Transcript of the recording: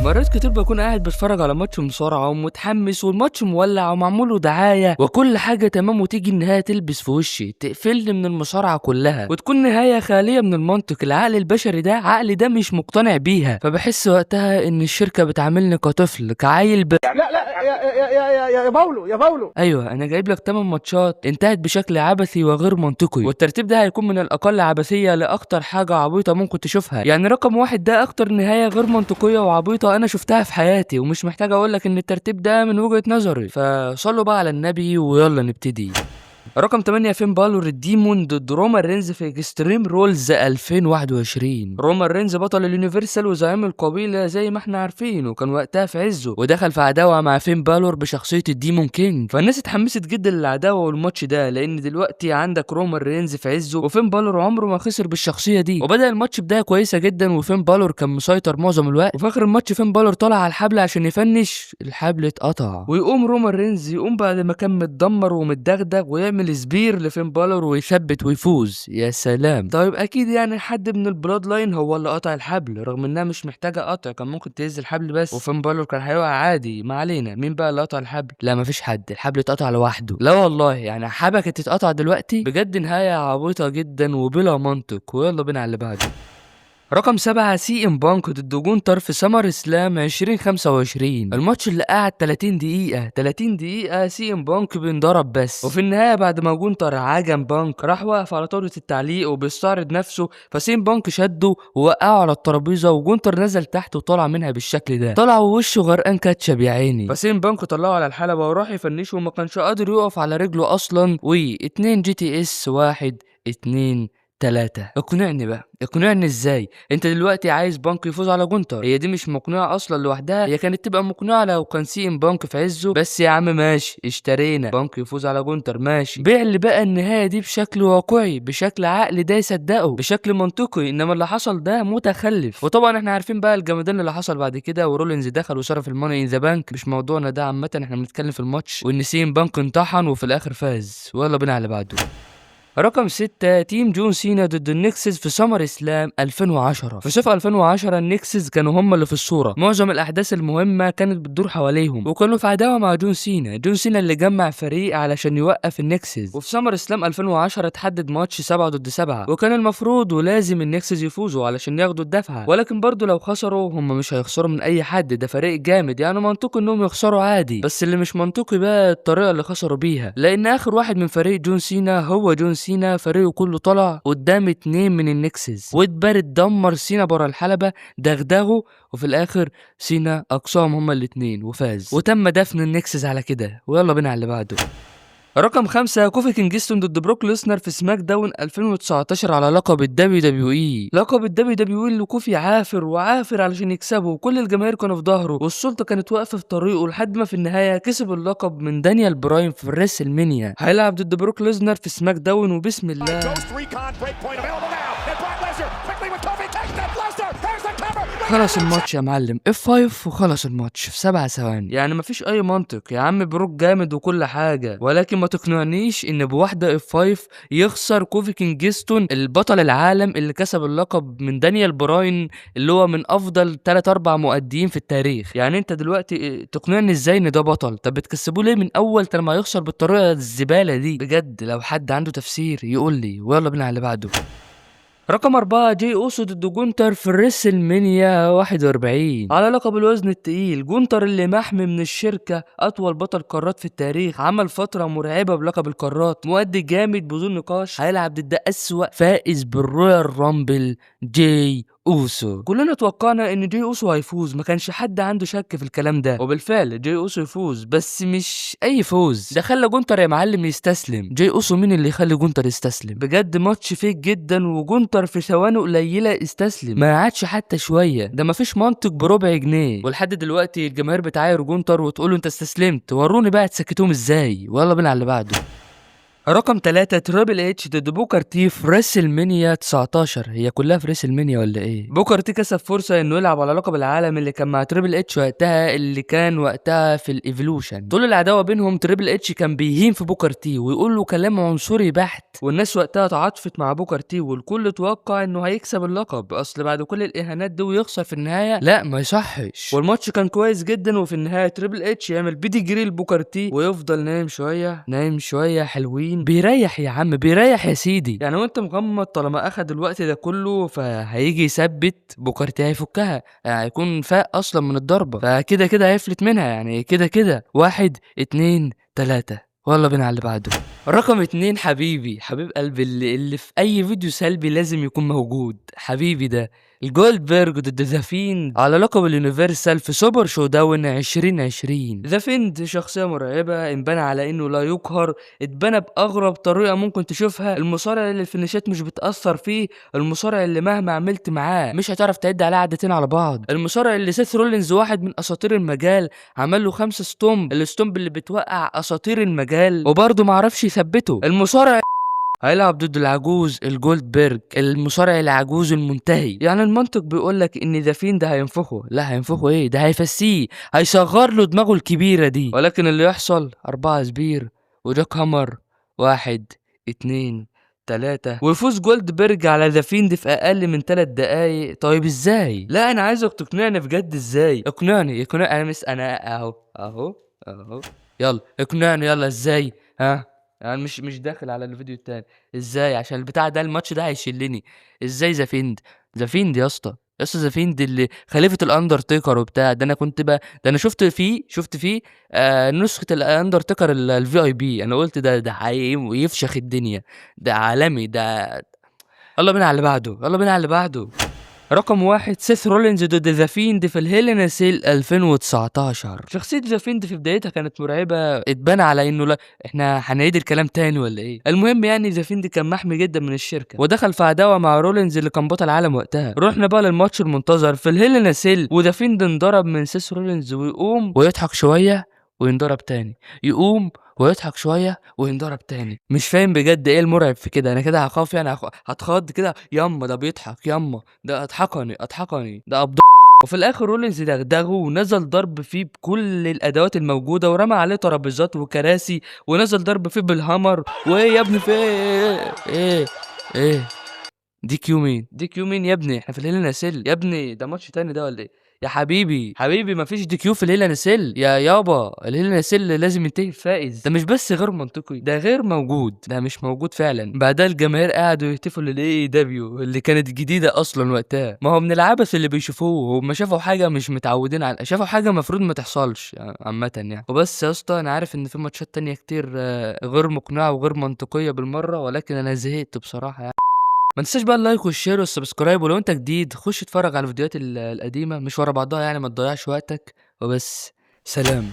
مرات كتير بكون قاعد بتفرج على ماتش مصارعة ومتحمس والماتش مولع ومعمول له دعاية وكل حاجة تمام، وتيجي النهاية تلبس في وشي تقفلني من المصارعة كلها وتكون نهاية خالية من المنطق. العقل البشري ده عقلي ده مش مقتنع بيها، فبحس وقتها ان الشركة بتعاملني كطفل كعيل لا لا يا باولو يا باولو. ايوه، انا جايب لك 8 ماتشات انتهت بشكل عبثي وغير منطقي، والترتيب ده هيكون من الاقل عبثيه لاكتر حاجه عبيطه ممكن تشوفها. يعني رقم واحد ده اكتر نهايه غير منطقيه وعبيطه انا شفتها في حياتي، ومش محتاج اقول لك ان الترتيب ده من وجهه نظري، فصلوا بقى على النبي ويلا نبتدي. رقم 8 فين بالور الديمون ضد رومان رينز في اكستريم رولز 2021. رومان رينز بطل اليونيفرسال وزعيم القبيله زي ما احنا عارفين، وكان وقتها في عزه ودخل في عداوه مع فين بالور بشخصيه الديمون كينج، فالناس اتحمست جدا للعداوه والماتش ده، لان دلوقتي عندك رومان رينز في عزه وفين بالور عمره ما خسر بالشخصيه دي، وبدا الماتش بدايه كويسه جدا وفين بالور كان مسيطر معظم الوقت، وفي اخر الماتش فين بالور طلع على الحبل عشان يفنش، الحبل اتقطع ويقوم رومان رينز يقوم بعد ما كان متدمر ومتدغدغ ويعمل سبير لفين بالور ويثبت ويفوز. يا سلام. طيب اكيد يعني حد من البلاد لاين هو اللي قطع الحبل، رغم انها مش محتاجه قطع، كان ممكن تهز الحبل بس وفين بالور كان هيقع عادي. ما علينا، مين بقى اللي قطع الحبل؟ لا مفيش حد، الحبل اتقطع لوحده. لا والله، يعني حبكه تتقطع دلوقتي؟ بجد نهايه عبيطه جدا وبلا منطق. ويلا بينا على اللي بعده. رقم 7 سي ام بانك ضد جونتر في سمر اسلام 2025. الماتش اللي قعد 30 دقيقة 30 دقيقة سي ام بانك بينضرب بس، وفي النهاية بعد ما جونتر عجن بانك راح واقف على طاولة التعليق وبيستعرض نفسه، فسي ام بانك شده ووقعه على الترابيزة وجونتر نزل تحت وطلع منها بالشكل ده، طلع ووشه غرقان كاتشب يا عيني. فسي ام بانك طلعه على الحلبة وراح يفنشه وما كانش قادر يقف على رجله اصلا. و2 جي تي اس 1 2 3. اقنعني بقى، اقنعني ازاي انت دلوقتي عايز بانك يفوز على جونتر؟ هي دي مش مقنعه اصلا لوحدها، هي كانت تبقى مقنعه لو كان سي ام بانك في عزه بس. يا عم ماشي، اشترينا بانك يفوز على جونتر ماشي، بيع لي بقى النهايه دي بشكل واقعي، بشكل عقل ده يصدقه، بشكل منطقي، انما اللي حصل ده متخلف. وطبعا احنا عارفين بقى الجمدان اللي حصل بعد كده، ورولينز دخل وصرف الماني ان ذا بانك، مش موضوعنا ده عامه، احنا بنتكلم في الماتش وان سي ام بانك انطحن وفي الاخر فاز. ويلا بينا على اللي بعده. رقم 6 تيم جون سينا ضد النكسز في سمر اسلام 2010. في صيف 2010 النكسز كانوا هم اللي في الصوره، معظم الاحداث المهمه كانت بتدور حواليهم، وكانوا في عداوه مع جون سينا. جون سينا اللي جمع فريق علشان يوقف النكسز. وفي سمر اسلام 2010 اتحدد ماتش 7 ضد 7، وكان المفروض ولازم النكسز يفوزوا علشان ياخدوا الدفعه، ولكن برضو لو خسروا هم مش هيخسروا من اي حد، ده فريق جامد، يعني منطقي انهم يخسروا عادي. بس اللي مش منطقي بقى الطريقه اللي خسروا بيها، لان اخر واحد من فريق جون سينا هو جون سينا فريقه كله طلع قدام 2 من النكسز واتبرد، دمر سينا برا الحلبة، دغدغه، وفي الاخر سينا اقصاهم هما الاتنين وفاز، وتم دفن النكسز على كده. ويلا بينا على اللي بعده. رقم 5 كوفي كينجستون ضد بروك ليسنر في سماك داون 2019 على لقب الدبليو دبليو اي. لقب الدبليو دبليو اي اللي كوفي عافر وعافر علشان يكسبه، وكل الجماهير كانوا في ظهره والسلطه كانت واقفه في طريقه، لحد ما في النهايه كسب اللقب من دانيال براين في الريسل مانيا. هيلعب ضد بروك ليسنر في سماك داون، وبسم الله خلص الماتش يا معلم. F5 وخلص الماتش في 7 ثواني، يعني مفيش اي منطق. يا عم بروك جامد وكل حاجه، ولكن ما تقنعنيش ان بواحده F5 يخسر كوفي كينجستون البطل العالم اللي كسب اللقب من دانيال براين اللي هو من افضل 3 4 مؤديين في التاريخ. يعني انت دلوقتي تقنعني ازاي ان ده بطل؟ طب بتكسبوه ليه من اول لما يخسر بالطريقه الزباله دي؟ بجد لو حد عنده تفسير يقول لي. ويلا بينا على اللي بعده. رقم 4 جاي اوسو ضد جونتر في الريسل مانيا 41 على لقب الوزن التقيل. جونتر اللي محمي من الشركة، أطول بطل قارات في التاريخ، عمل فترة مرعبة بلقب القارات، مؤدي جامد بدون نقاش، هيلعب ضد أسوأ فائز بالرويال رامبل جاي اوسو. كلنا توقعنا ان جاي اوسو هيفوز، ما كانش حد عنده شك في الكلام ده، وبالفعل جاي اوسو يفوز، بس مش اي فوز، ده خلى جونتر يا معلم يستسلم. جاي اوسو مين اللي يخلي جونتر يستسلم؟ بجد ماتش فيك جدا، وجونتر في ثواني قليله استسلم، ما قعدش حتى شويه، ده مفيش منطق بربع جنيه. ولحد دلوقتي الجماهير بتعاير جونتر وتقول له انت استسلمت، وروني بقى تسكتوهم ازاي. ويلا بينا على اللي بعده. رقم 3 تريبل اتش ضد بوكر تي في ريسل مانيا 19. هي كلها في ريسل مانيا ولا ايه؟ بوكر تي كسب فرصه انه يلعب على لقب العالم اللي كان مع تريبل اتش وقتها، اللي كان وقتها في الايفولوشن. طول العداوه بينهم تريبل اتش كان بيهين في بوكر تي ويقول له كلام عنصري بحت، والناس وقتها تعاطفت مع بوكر تي والكل توقع انه هيكسب اللقب، اصل بعد كل الاهانات دي ويخسر في النهايه لا ما يصحش. والماتش كان كويس جدا، وفي النهايه تريبل اتش يعمل بيدي جري لبوكر تي ويفضل نايم شويه حلوين، بيريح يا عم بيريح يا سيدي يعني، وانت مغمض طالما اخد الوقت ده كله فهيجي يثبت بوكر تي هيفكها، هيكون فاق اصلا من الضربه، فكده كده هيفلت منها يعني كده 1 2 3. والله بينا على اللي بعده. رقم 2 حبيب قلبي اللي في اي فيديو سلبي لازم يكون موجود، حبيبي ده الجولدبرج ضد ذا فيند على لقب اليونيفرسال في سوبر شو داون 2020. ذا فيند شخصيه مرعبه، انبنى على انه لا يقهر، اتبنى باغرب طريقه ممكن تشوفها، المصارع اللي الفينيشات مش بتاثر فيه، المصارع اللي مهما عملت معاه مش هتعرف تعد عليه عدتين على بعض، المصارع اللي سيث رولينز واحد من اساطير المجال عمل له 5 ستومب، الستومب اللي بتوقع اساطير المجال وبرضه معرفش يثبته، المصارع هيلعب ضد العجوز الجولدبرج المصارع العجوز المنتهي. يعني المنطق بيقولك ان ذا فيند هينفخه، لا هينفخه ايه، ده هيفسيه، هيصغر له دماغه الكبيرة دي، ولكن اللي يحصل 4 سبير وجاك هامر 1 2 3 ويفوز جولدبرج على ذا فيند في اقل من 3 دقايق. طيب ازاي؟ لا انا عايزك تقنعني بجد، ازاي؟ اقنعني انا اهو يلا اقنعني يلا ازاي؟ ها انا مش داخل على الفيديو التاني، ازاي؟ عشان البتاع ده الماتش ده هيشلني. ازاي ذا فيند يا اسطى ذا فيند اللي خليفة الاندرتيكر وبتاع ده، انا كنت بقى ده انا شفت فيه نسخة الاندرتيكر الفي اي بي، انا قلت ده يفشخ الدنيا، ده عالمي ده. يلا بينا على اللي بعده. رقم 1 سيث رولينز ضد ذا فيند في الهيلينا سيل 2019. شخصية ذا فيند في بدايتها كانت مرعبة، اتبنى على انه لا احنا هنعيد الكلام تاني ولا ايه. المهم يعني ذا فيند كان محمي جدا من الشركة ودخل في عداوة مع رولينز اللي كان بطل العالم وقتها. رحنا بقى للماتش المنتظر في الهيلينا سيل، وذا فيند انضرب من سيث رولينز ويقوم ويضحك شوية وينضرب تاني، يقوم ويضحك شويه وينضرب تاني. مش فاهم بجد ايه المرعب في كده، انا كده هخاف يعني هتخض كده، ياما ده بيضحك، ياما ده اضحكني ده وفي الاخر رولينز دغدغه ونزل ضرب فيه بكل الادوات الموجوده ورمى عليه ترابيزات وكراسي ونزل ضرب فيه بالهامر. وايه يا ابني في ايه دي كيو مين يا ابني؟ احنا في الليله نسل يا ابني، ده ماتش تاني ده ولا ايه يا حبيبي مفيش دي كيو في الليله نسل يا يابا، الليله نسل لازم ينتهي فائز، ده مش بس غير منطقي، ده غير موجود، ده مش موجود فعلا. بعدها الجماهير قعدوا يهتفوا للاي دبليو اللي كانت جديده اصلا وقتها، ما هو من العبث اللي بيشوفوه، هم شافوا حاجه مش متعودين على، شافوا حاجه المفروض ما تحصلش عامه يعني. وبس يا اسطى انا عارف ان في ماتشات تانية كتير غير مقنعه وغير منطقيه بالمره، ولكن انا زهقت بصراحه يعني. ما تنساش بقى اللايك والشير والسبسكرايب، ولو انت جديد خش اتفرج على الفيديوهات القديمة مش ورا بعضها يعني، ما تضيعش وقتك وبس. سلام.